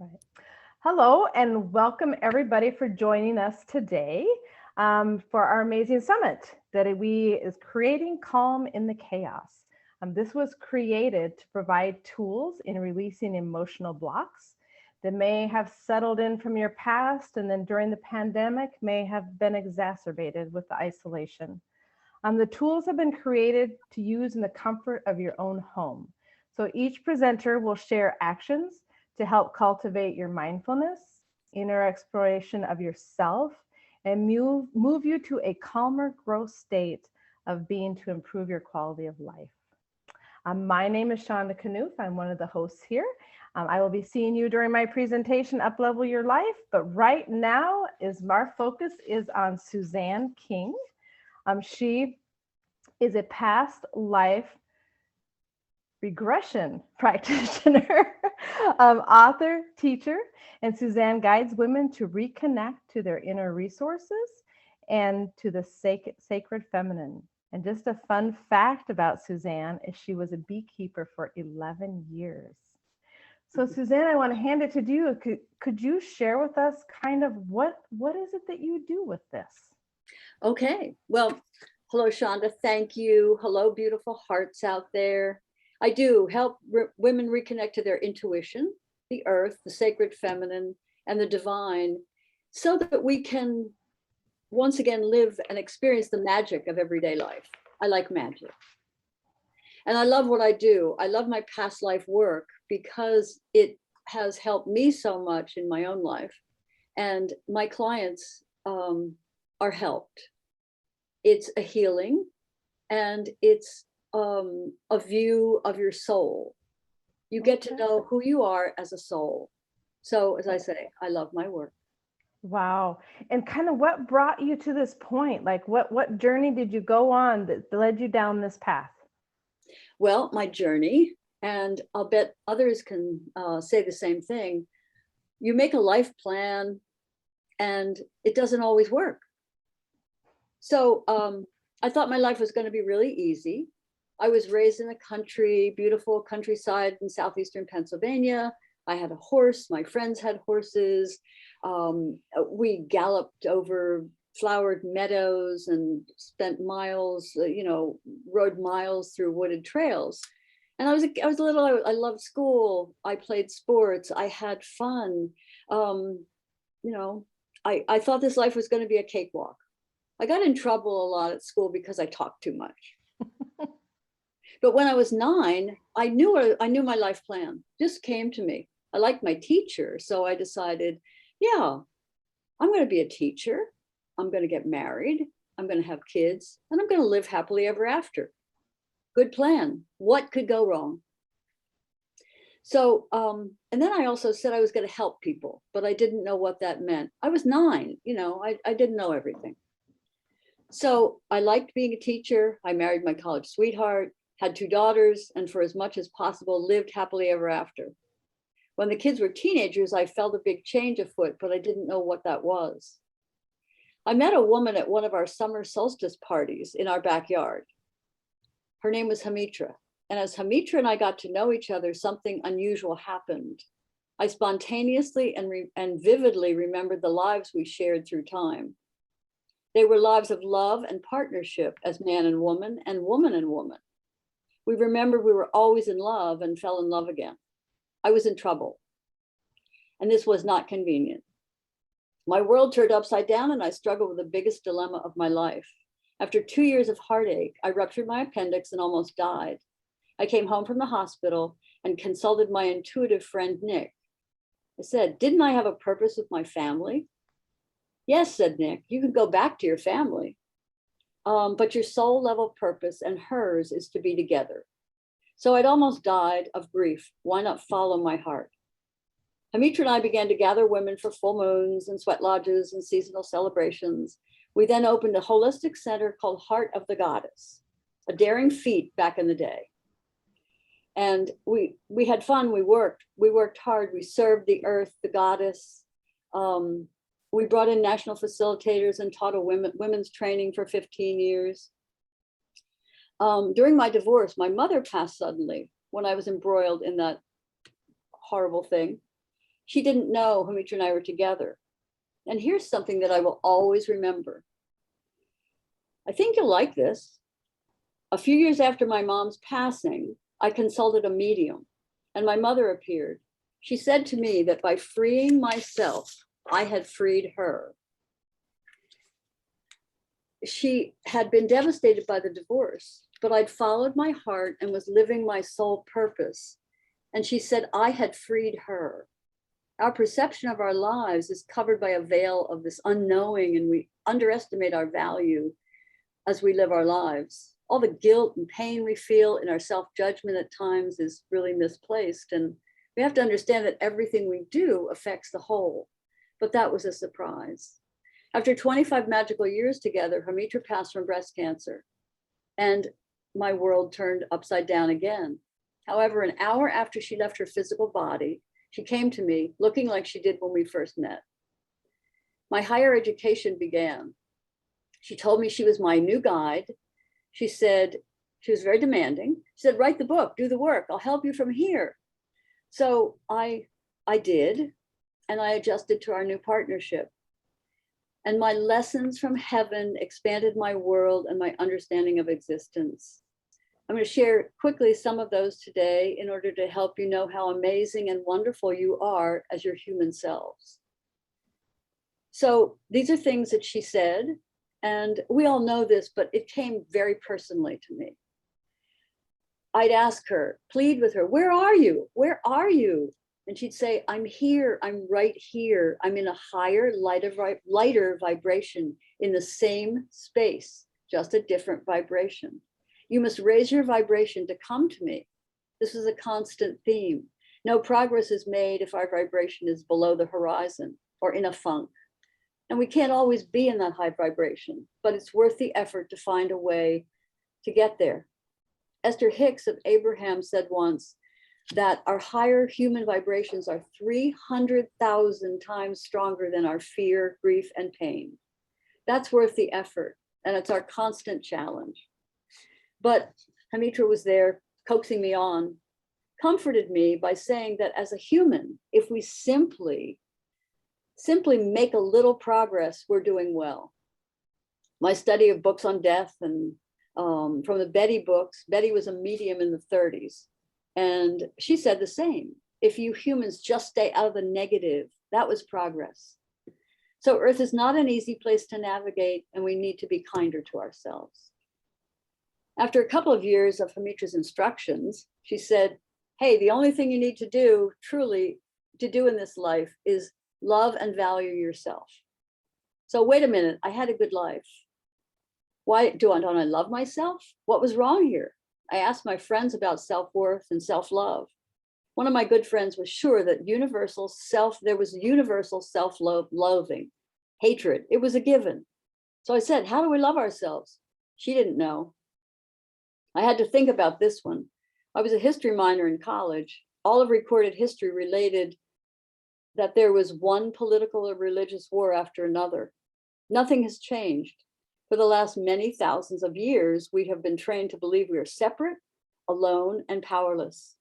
Right. Hello, and welcome everybody for joining us today for our amazing summit that we is creating calm in the chaos. This was created to provide tools in releasing emotional blocks that may have settled in from your past and then during the pandemic may have been exacerbated with the isolation. The tools have been created to use in the comfort of your own home. So each presenter will share actions to help cultivate your mindfulness, inner exploration of yourself, and move you to a calmer growth state of being to improve your quality of life. My name is Shonda Knuth. I'm one of the hosts here. I will be seeing you during my presentation, Uplevel Your Life, but right now our focus is on Suzanne King. She is a past life regression practitioner, author, teacher, and Suzanne guides women to reconnect to their inner resources and to the sacred feminine. And just a fun fact about Suzanne is she was a beekeeper for 11 years. So Suzanne, I want to hand it to you. Could you share with us kind of what is it that you do with this? Okay, well, hello, Shonda. Thank you. Hello, beautiful hearts out there. I do help women reconnect to their intuition, the earth, the sacred feminine, and the divine, so that we can once again live and experience the magic of everyday life. I like magic. And I love what I do. I love my past life work because it has helped me so much in my own life. And my clients are helped. It's a healing and it's a view of your soul. You get to know who you are as a soul. So as I say, I love my work. Wow. And kind of what brought you to this point? Like what journey did you go on that led you down this path? Well, my journey, and I'll bet others can say the same thing. You make a life plan and it doesn't always work. So I thought my life was going to be really easy. I was raised in a country, beautiful countryside in southeastern Pennsylvania. I had a horse. My friends had horses. We galloped over flowered meadows and spent miles, rode miles through wooded trails. And I was little. I loved school. I played sports. I had fun. I thought this life was going to be a cakewalk. I got in trouble a lot at school because I talked too much. But when I was 9, I knew my life plan just came to me. I liked my teacher. So I decided, yeah, I'm going to be a teacher. I'm going to get married. I'm going to have kids and I'm going to live happily ever after. Good plan. What could go wrong? So, and then I also said I was going to help people, but I didn't know what that meant. I was 9, I didn't know everything. So I liked being a teacher. I married my college sweetheart, had 2 daughters, and for as much as possible, lived happily ever after. When the kids were teenagers, I felt a big change afoot, but I didn't know what that was. I met a woman at one of our summer solstice parties in our backyard. Her name was Hamitra. And as Hamitra and I got to know each other, something unusual happened. I spontaneously and vividly remembered the lives we shared through time. They were lives of love and partnership as man and woman and woman and woman. We remembered we were always in love and fell in love again. I was in trouble. And this was not convenient. My world turned upside down and I struggled with the biggest dilemma of my life. After 2 years of heartache, I ruptured my appendix and almost died. I came home from the hospital and consulted my intuitive friend, Nick. I said, didn't I have a purpose with my family? Yes, said Nick, you can go back to your family. But your soul level purpose and hers is to be together. So I'd almost died of grief. Why not follow my heart? Hamitra and I began to gather women for full moons and sweat lodges and seasonal celebrations. We then opened a holistic center called Heart of the Goddess, a daring feat back in the day. And we had fun, we worked hard, we served the earth, the goddess. We brought in national facilitators and taught a women's training for 15 years. During my divorce, my mother passed suddenly when I was embroiled in that horrible thing. She didn't know Hamitra and I were together. And here's something that I will always remember. I think you'll like this. A few years after my mom's passing, I consulted a medium, and my mother appeared. She said to me that by freeing myself, I had freed her. She had been devastated by the divorce, but I'd followed my heart and was living my soul purpose. And she said, I had freed her. Our perception of our lives is covered by a veil of this unknowing, and we underestimate our value as we live our lives. All the guilt and pain we feel in our self-judgment at times is really misplaced. And we have to understand that everything we do affects the whole. But that was a surprise. After 25 magical years together, Hamitra passed from breast cancer, and my world turned upside down again. However, an hour after she left her physical body, she came to me looking like she did when we first met. My higher education began. She told me she was my new guide. She said, she was very demanding. She said, write the book, do the work. I'll help you from here. So I did, and I adjusted to our new partnership. And my lessons from heaven expanded my world and my understanding of existence. I'm going to share quickly some of those today in order to help you know how amazing and wonderful you are as your human selves. So these are things that she said, and we all know this, but it came very personally to me. I'd ask her, plead with her, where are you? Where are you? And she'd say, I'm here, I'm right here. I'm in a higher, lighter vibration in the same space, just a different vibration. You must raise your vibration to come to me. This is a constant theme. No progress is made if our vibration is below the horizon or in a funk. And we can't always be in that high vibration, but it's worth the effort to find a way to get there. Esther Hicks of Abraham said once that our higher human vibrations are 300,000 times stronger than our fear, grief, and pain. That's worth the effort, and it's our constant challenge. But Hamitra was there coaxing me on, comforted me by saying that as a human, if we simply make a little progress, we're doing well. My study of books on death and from the Betty books, Betty was a medium in the 30s. And she said the same. If you humans just stay out of the negative, that was progress. So Earth is not an easy place to navigate, and we need to be kinder to ourselves. After a couple of years of Hamitra's instructions, she said, hey, the only thing you need to do, truly, to do in this life is love and value yourself. So wait a minute, I had a good life. Why don't I love myself? What was wrong here? I asked my friends about self-worth and self-love. One of my good friends was sure that there was universal self-loathing, hatred. It was a given. So I said, how do we love ourselves? She didn't know. I had to think about this one. I was a history minor in college. All of recorded history related that there was one political or religious war after another. Nothing has changed. For the last many thousands of years, we have been trained to believe we are separate, alone, and powerless.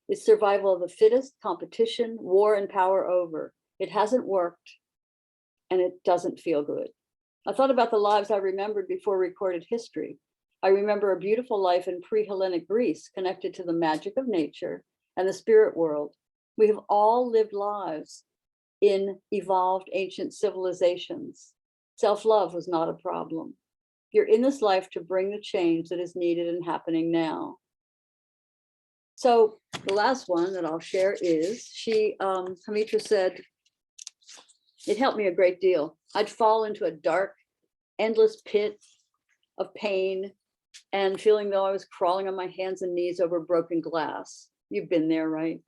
It's survival of the fittest, competition, war, and power over. It hasn't worked, and it doesn't feel good. I thought about the lives I remembered before recorded history. I remember a beautiful life in pre-Hellenic Greece connected to the magic of nature and the spirit world. We have all lived lives in evolved ancient civilizations. Self-love was not a problem. You're in this life to bring the change that is needed and happening now. So the last one that I'll share is, Hamitra said, it helped me a great deal. I'd fall into a dark, endless pit of pain and feeling though I was crawling on my hands and knees over broken glass. You've been there, right?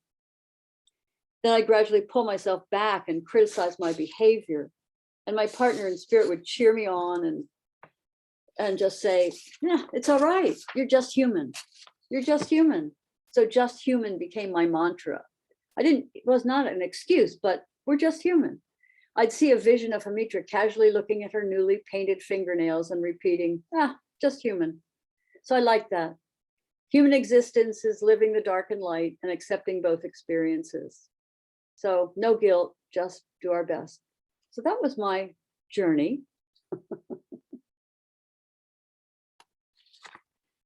Then I gradually pull myself back and criticize my behavior. And my partner in spirit would cheer me on and just say, yeah, it's all right. You're just human. You're just human. So just human became my mantra. It was not an excuse, but we're just human. I'd see a vision of Hamitra casually looking at her newly painted fingernails and repeating, just human. So I like that. Human existence is living the dark and light and accepting both experiences. So no guilt, just do our best. So that was my journey.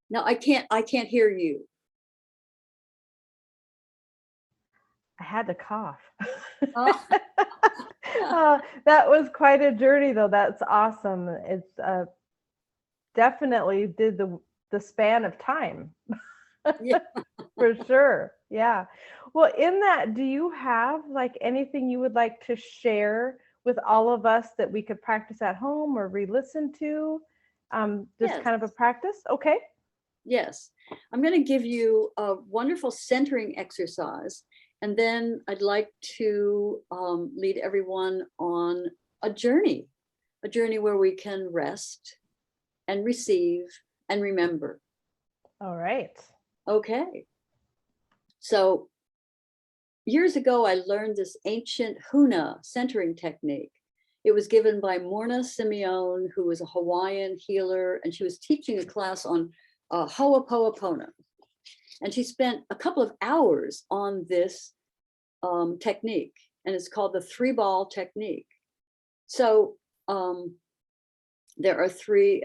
Now I can't hear you. I had to cough. Oh. That was quite a journey, though. That's awesome. It's definitely did the span of time. Yeah. For sure. Yeah. Well, in that, do you have like anything you would like to share with all of us that we could practice at home or re-listen to? Just Yes. kind of a practice? Okay. Yes. I'm going to give you a wonderful centering exercise. And then I'd like to lead everyone on a journey where we can rest and receive and remember. All right. Okay. So years ago, I learned this ancient Huna centering technique. It was given by Morna Simeone, who was a Hawaiian healer, and she was teaching a class on Ho'oponopono. And she spent a couple of hours on this technique, and it's called the 3-ball technique. So there are three,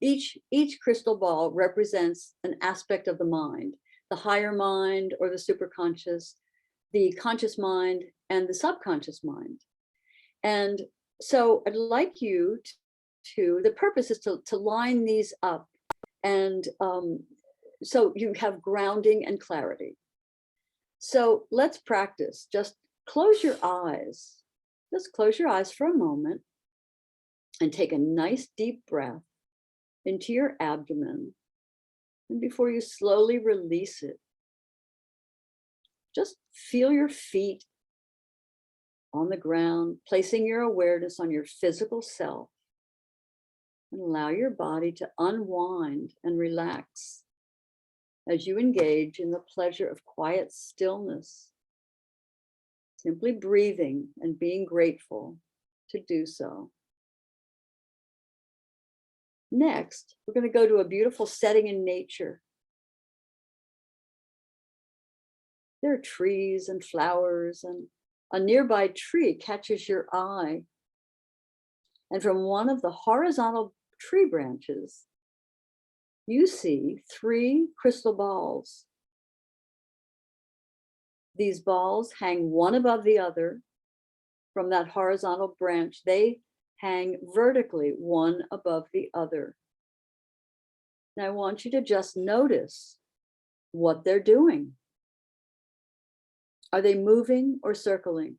each crystal ball represents an aspect of the mind, the higher mind or the superconscious, the conscious mind, and the subconscious mind. And so I'd like you the purpose is to line these up, and so you have grounding and clarity. So let's practice. Just close your eyes. Just close your eyes for a moment and take a nice deep breath into your abdomen. And before you slowly release it, just feel your feet on the ground, placing your awareness on your physical self, and allow your body to unwind and relax as you engage in the pleasure of quiet stillness, simply breathing and being grateful to do so. Next, we're going to go to a beautiful setting in nature. There are trees and flowers, and a nearby tree catches your eye. And from one of the horizontal tree branches, you see 3 crystal balls. These balls hang one above the other from that horizontal branch. They hang vertically one above the other. And I want you to just notice what they're doing. Are they moving or circling?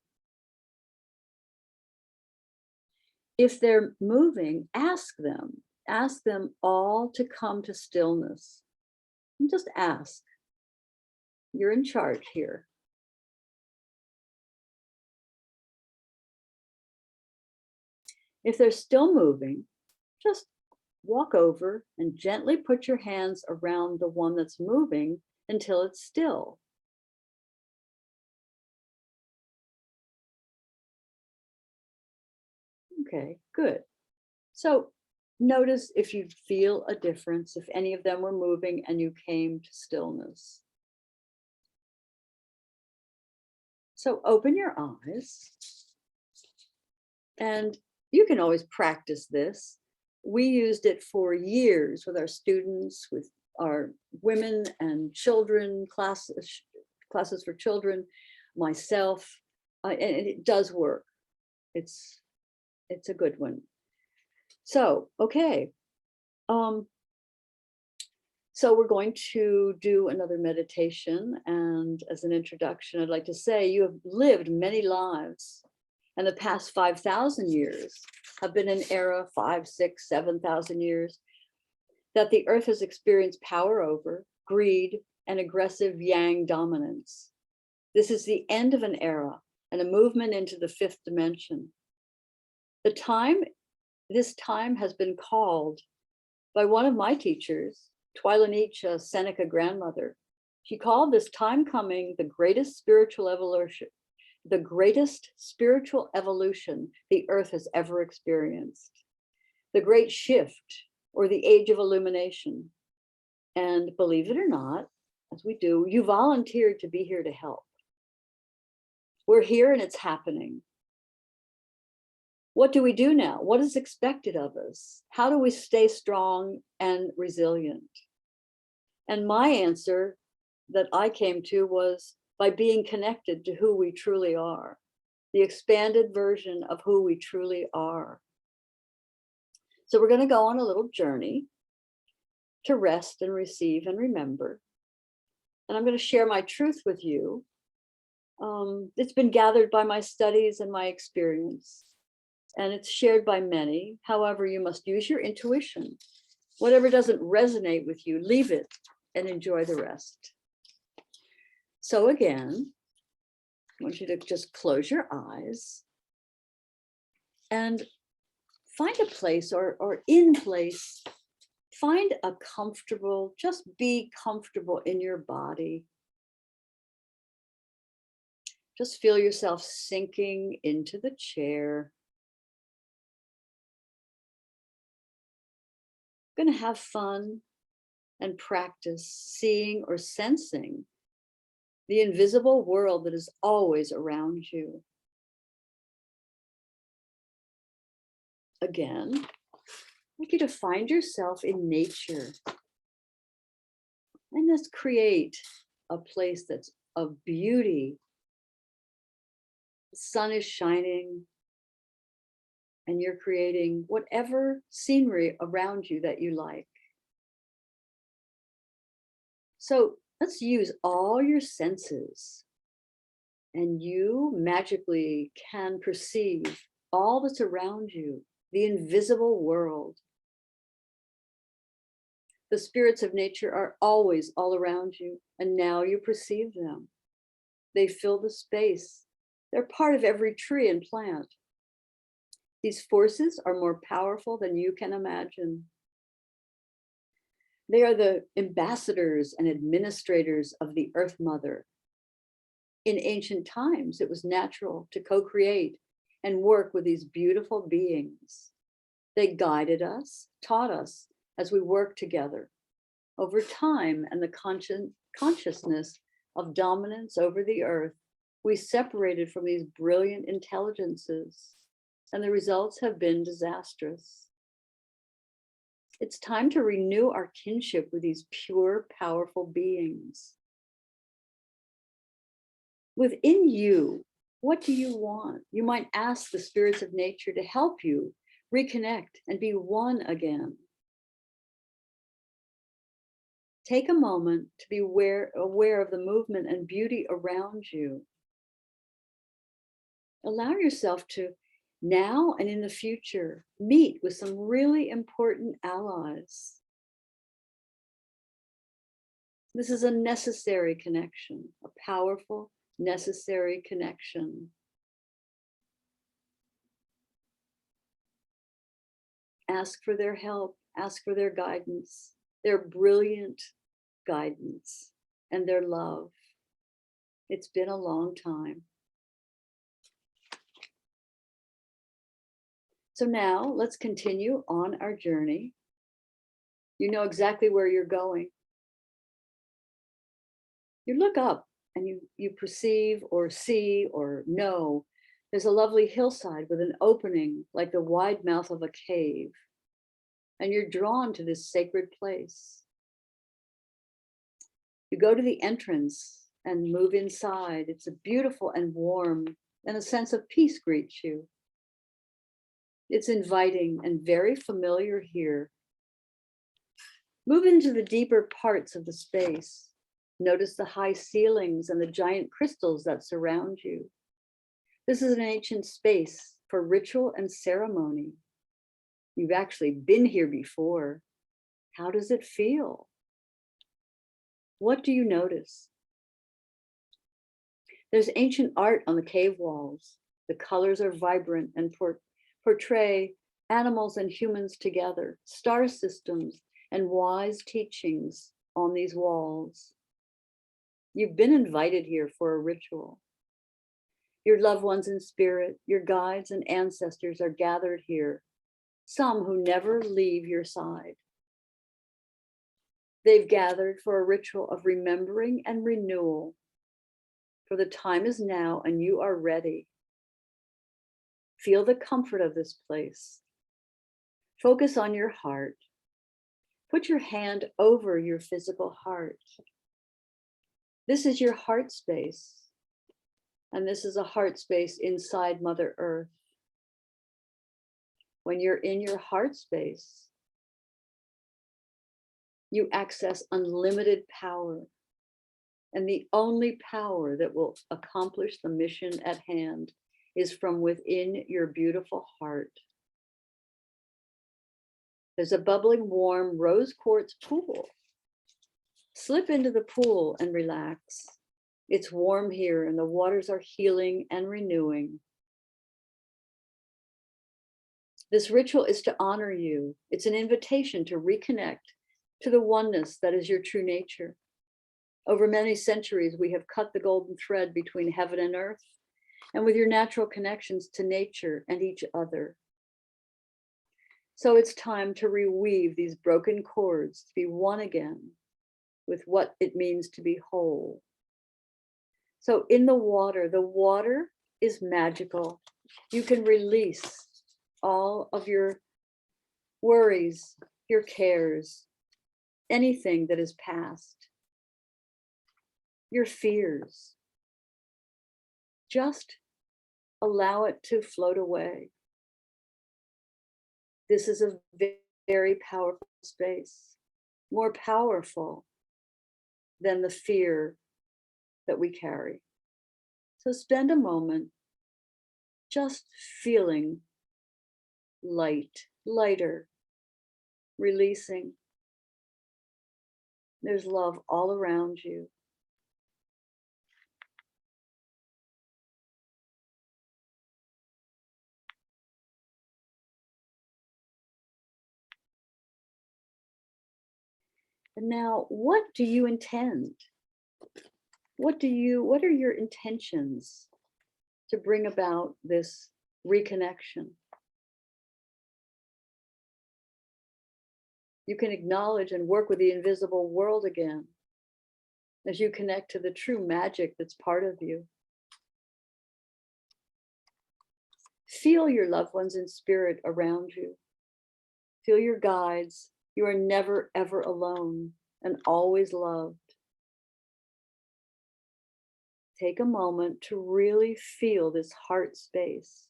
If they're moving, ask them all to come to stillness. And just ask. You're in charge here. If they're still moving, just walk over and gently put your hands around the one that's moving until it's still. Okay, good. So notice if you feel a difference, if any of them were moving and you came to stillness. So open your eyes, and you can always practice this. We used it for years with our students, with our women and children classes for children, myself, and it does work. It's a good one. So, okay. So we're going to do another meditation. And as an introduction, I'd like to say you have lived many lives. And the past 5,000 years have been an era, 5, 6, 7,000 years, that the earth has experienced power over, greed, and aggressive yang dominance. This is the end of an era and a movement into the 5th dimension. This time has been called by one of my teachers, Twyla Nietzsche, Seneca grandmother. She called this time coming the greatest spiritual evolution the earth has ever experienced. The great shift, or the age of illumination. And believe it or not, as we do, you volunteered to be here to help. We're here and it's happening. What do we do now? What is expected of us? How do we stay strong and resilient? And my answer that I came to was by being connected to who we truly are, the expanded version of who we truly are. So we're going to go on a little journey to rest and receive and remember. And I'm going to share my truth with you. It's been gathered by my studies and my experience, and it's shared by many. However, you must use your intuition. Whatever doesn't resonate with you, leave it and enjoy the rest. So again, I want you to just close your eyes and find a place or in place, find a comfortable, just be comfortable in your body. Just feel yourself sinking into the chair. You're going to have fun and practice seeing or sensing the invisible world that is always around you. Again, I want you to find yourself in nature. And let's create a place that's of beauty. The sun is shining, and you're creating whatever scenery around you that you like. So let's use all your senses, and you magically can perceive all that's around you, the invisible world. The spirits of nature are always all around you, and now you perceive them. They fill the space. They're part of every tree and plant. These forces are more powerful than you can imagine. They are the ambassadors and administrators of the Earth Mother. In ancient times, it was natural to co-create and work with these beautiful beings. They guided us, taught us as we worked together. Over time and the consciousness of dominance over the earth, we separated from these brilliant intelligences, and the results have been disastrous. It's time to renew our kinship with these pure, powerful beings. Within you, what do you want? You might ask the spirits of nature to help you reconnect and be one again. Take a moment to be aware of the movement and beauty around you. Allow yourself to, now and in the future, meet with some really important allies. This is a necessary connection, a powerful, necessary connection. Ask for their help, ask for their guidance, their brilliant guidance, and their love. It's been a long time. So now let's continue on our journey. You know exactly where you're going. You look up and you perceive or see or know there's a lovely hillside with an opening like the wide mouth of a cave. And you're drawn to this sacred place. You go to the entrance and move inside. It's a beautiful and warm, and a sense of peace greets you. It's inviting and very familiar here. Move into the deeper parts of the space. Notice the high ceilings and the giant crystals that surround you. This is an ancient space for ritual and ceremony. You've actually been here before. How does it feel? What do you notice? There's ancient art on the cave walls. The colors are vibrant and portray animals and humans together, star systems and wise teachings on these walls. You've been invited here for a ritual. Your loved ones in spirit, your guides and ancestors are gathered here, some who never leave your side. They've gathered for a ritual of remembering and renewal, for the time is now and you are ready. Feel the comfort of this place. Focus on your heart. Put your hand over your physical heart. This is your heart space. And this is a heart space inside Mother Earth. When you're in your heart space, you access unlimited power. And the only power that will accomplish the mission at hand is from within your beautiful heart. There's a bubbling, warm rose quartz pool. Slip into the pool and relax. It's warm here and the waters are healing and renewing. This ritual is to honor you. It's an invitation to reconnect to the oneness that is your true nature. Over many centuries, we have cut the golden thread between heaven and earth, and with your natural connections to nature and each other. So it's time to reweave these broken cords to be one again with what it means to be whole. So in the water is magical. You can release all of your worries, your cares, anything that is past, your fears. Just allow it to float away. This is a very powerful space, more powerful than the fear that we carry. So spend a moment just feeling lighter, releasing. There's love all around you. And now, what do you intend? What are your intentions to bring about this reconnection? You can acknowledge and work with the invisible world again as you connect to the true magic that's part of you. Feel your loved ones in spirit around you. Feel your guides. You are never, ever alone and always loved. Take a moment to really feel this heart space.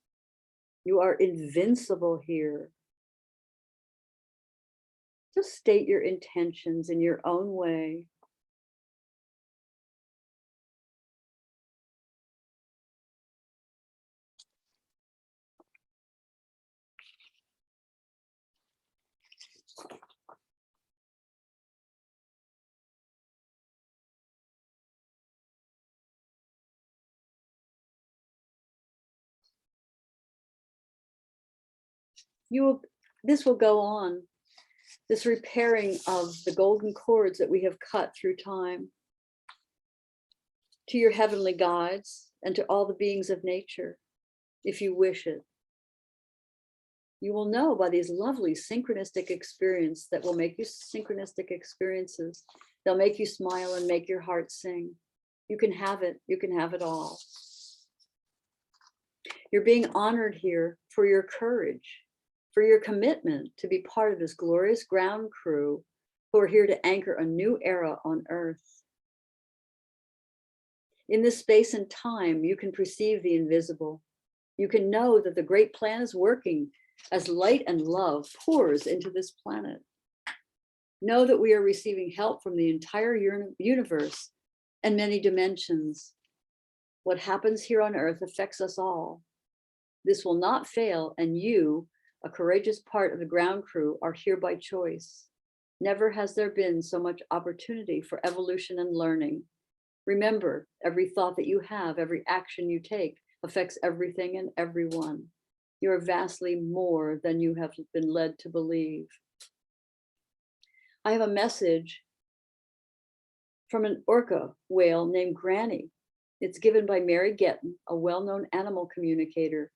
You are invincible here. Just state your intentions in your own way. This will go on, this repairing of the golden cords that we have cut through time, to your heavenly guides and to all the beings of nature, if you wish it. You will know by these lovely synchronistic experiences that will make you synchronistic experiences. They'll make you smile and make your heart sing. You can have it. You can have it all. You're being honored here for your courage, for your commitment to be part of this glorious ground crew who are here to anchor a new era on Earth. In this space and time, you can perceive the invisible. You can know that the great plan is working as light and love pours into this planet. Know that we are receiving help from the entire universe and many dimensions. What happens here on Earth affects us all. This will not fail, and you, a courageous part of the ground crew, are here by choice. Never has there been so much opportunity for evolution and learning. Remember, every thought that you have, every action you take affects everything and everyone. You are vastly more than you have been led to believe. I have a message from an orca whale named Granny. It's given by Mary Getton, a well-known animal communicator.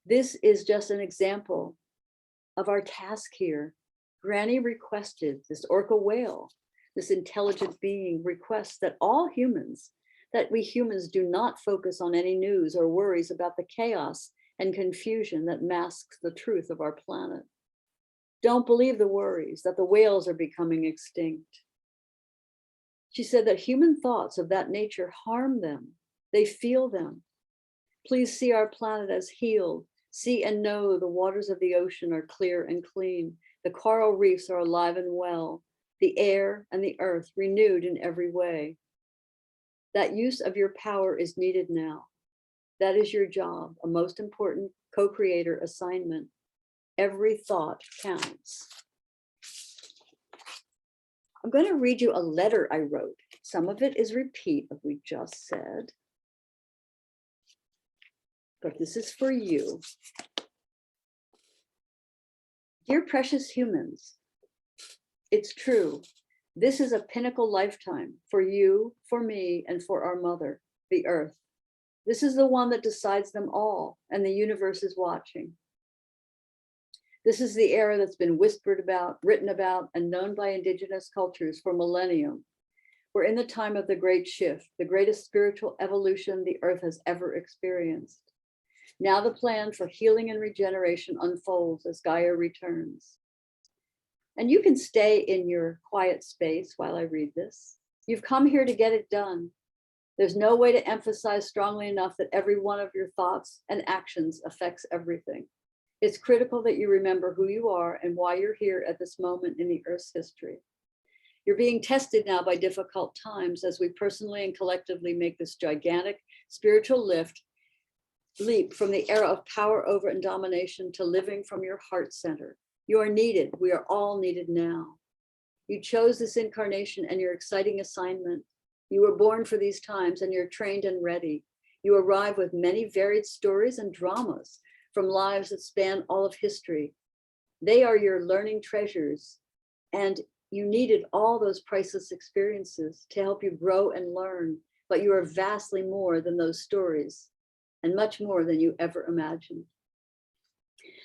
This is just an example of our task here. Granny requested, this orca whale, this intelligent being requests that all humans, that we humans do not focus on any news or worries about the chaos and confusion that masks the truth of our planet. Don't believe the worries that the whales are becoming extinct. She said that human thoughts of that nature harm them. They feel them. Please see our planet as healed. See and know the waters of the ocean are clear and clean. The coral reefs are alive and well. The air and the earth renewed in every way. That use of your power is needed now. That is your job, a most important co-creator assignment. Every thought counts. I'm going to read you a letter I wrote. Some of it is repeat of what we just said. But this is for you. Dear precious humans, it's true. This is a pinnacle lifetime for you, for me, and for our mother, the earth. This is the one that decides them all, and the universe is watching. This is the era that's been whispered about, written about, and known by indigenous cultures for millennium. We're in the time of the great shift, the greatest spiritual evolution the earth has ever experienced. Now the plan for healing and regeneration unfolds as Gaia returns. And you can stay in your quiet space while I read this. You've come here to get it done. There's no way to emphasize strongly enough that every one of your thoughts and actions affects everything. It's critical that you remember who you are and why you're here at this moment in the Earth's history. You're being tested now by difficult times as we personally and collectively make this gigantic spiritual leap from the era of power over and domination to living from your heart center. You are needed. We are all needed now. You chose this incarnation and your exciting assignment. You were born for these times and you're trained and ready. You arrive with many varied stories and dramas from lives that span all of history. They are your learning treasures, and you needed all those priceless experiences to help you grow and learn, but you are vastly more than those stories and much more than you ever imagined.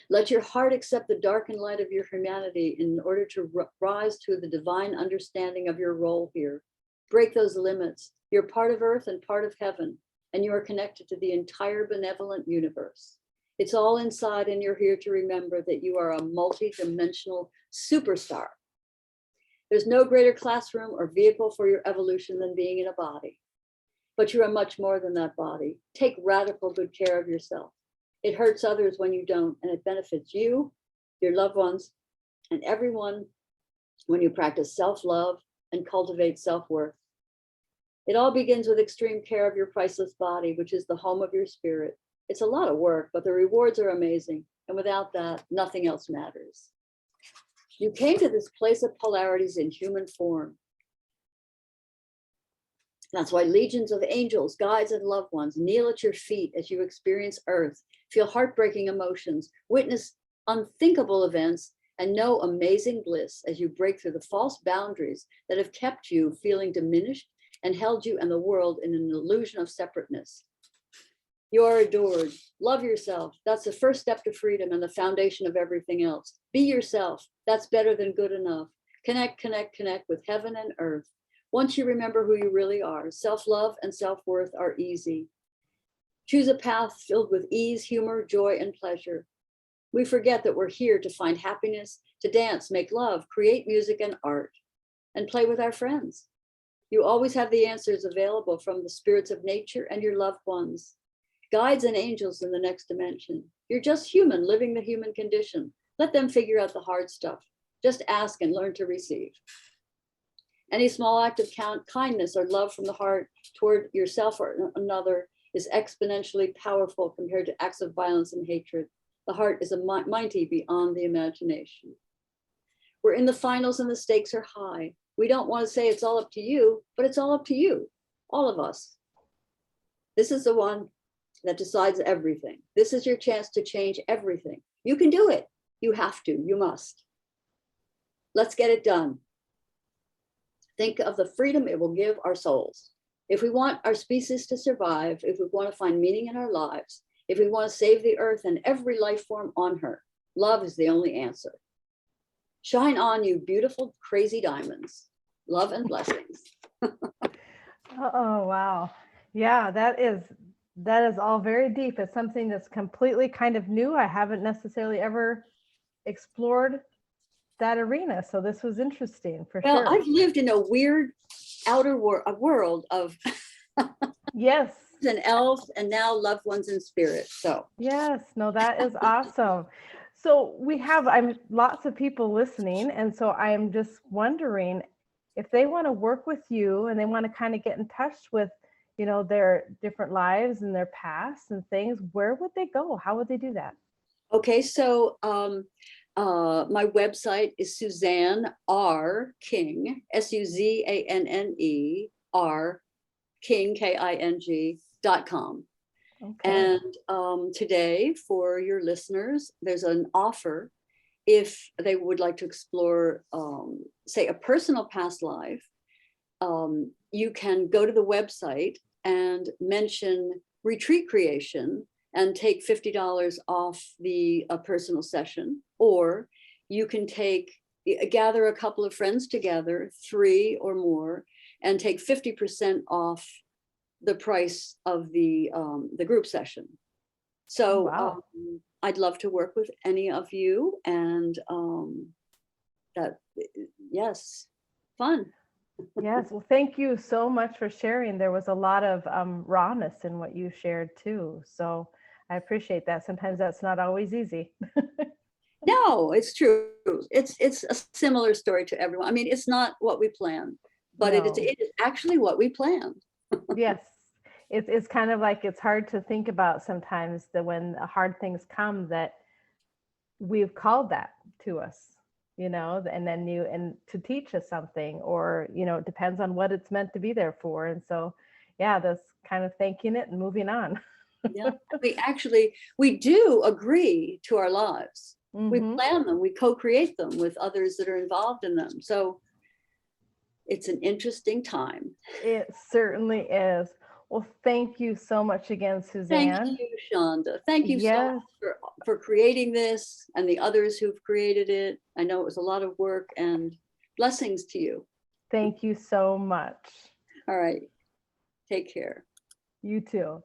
Let your heart accept the dark and light of your humanity in order to rise to the divine understanding of your role here. Break those limits. You're part of earth and part of heaven, and you are connected to the entire benevolent universe. It's all inside, and you're here to remember that you are a multi-dimensional superstar. There's no greater classroom or vehicle for your evolution than being in a body. But you are much more than that body. Take radical good care of yourself. It hurts others when you don't, and it benefits you, your loved ones, and everyone when you practice self-love and cultivate self-worth. It all begins with extreme care of your priceless body, which is the home of your spirit. It's a lot of work, but the rewards are amazing. And without that, nothing else matters. You came to this place of polarities in human form. That's why legions of angels, guides, and loved ones kneel at your feet as you experience Earth, feel heartbreaking emotions, witness unthinkable events, and know amazing bliss as you break through the false boundaries that have kept you feeling diminished and held you and the world in an illusion of separateness. You are adored. Love yourself. That's the first step to freedom and the foundation of everything else. Be yourself. That's better than good enough. Connect, connect, connect with heaven and earth. Once you remember who you really are, self-love and self-worth are easy. Choose a path filled with ease, humor, joy, and pleasure. We forget that we're here to find happiness, to dance, make love, create music and art, and play with our friends. You always have the answers available from the spirits of nature and your loved ones. Guides and angels in the next dimension. You're just human, living the human condition. Let them figure out the hard stuff. Just ask and learn to receive. Any small act of kindness or love from the heart toward yourself or another is exponentially powerful compared to acts of violence and hatred. The heart is mighty beyond the imagination. We're in the finals and the stakes are high. We don't want to say it's all up to you, but it's all up to you, all of us. This is the one that decides everything. This is your chance to change everything. You can do it. You have to, you must. Let's get it done. Think of the freedom it will give our souls. If we want our species to survive, if we want to find meaning in our lives, if we want to save the earth and every life form on her, love is the only answer. Shine on, you beautiful, crazy diamonds. Love and blessings. Oh, wow. Yeah, that is all very deep. It's something that's completely kind of new. I haven't necessarily ever explored that arena. So this was interesting for Well, sure. I've lived in a weird world of Yes. an elf and now loved ones in spirit. So Yes. No, that is awesome. So we have I'm lots of people listening, and so I'm just wondering if they want to work with you and they want to kind of get in touch with, their different lives and their past and things, where would they go? How would they do that? okay, so my website is Suzanne R. King, SUZANNE King, KING.com. Okay. And today, for your listeners, there's an offer if they would like to explore, say, a personal past life. You can go to the website and mention retreat creation and take $50 off the personal session, or you can gather a couple of friends together, 3 or more, and take 50% off the price of the group session. So Wow. I'd love to work with any of you, and that, yes, fun. Yes. Well, thank you so much for sharing. There was a lot of rawness in what you shared too. So I appreciate that. Sometimes that's not always easy. No, it's true. It's a similar story to everyone. I mean, it's not what we planned, but it No. is actually what we planned. Yes. It's kind of like it's hard to think about sometimes that when hard things come that we've called that to us, and then and to teach us something, or, it depends on what it's meant to be there for. And so, yeah, that's kind of thanking it and moving on. Yeah, we do agree to our lives. We Hmm. plan them, we co-create them with others that are involved in them. So it's an interesting time. It certainly is. Well, thank you so much again, Thank Suzanne. you, Shonda. Thank you so Yes, much for creating this and the others who've created it. I know it was a lot of work, and blessings to you. thank you so much. All right. Take care. You too.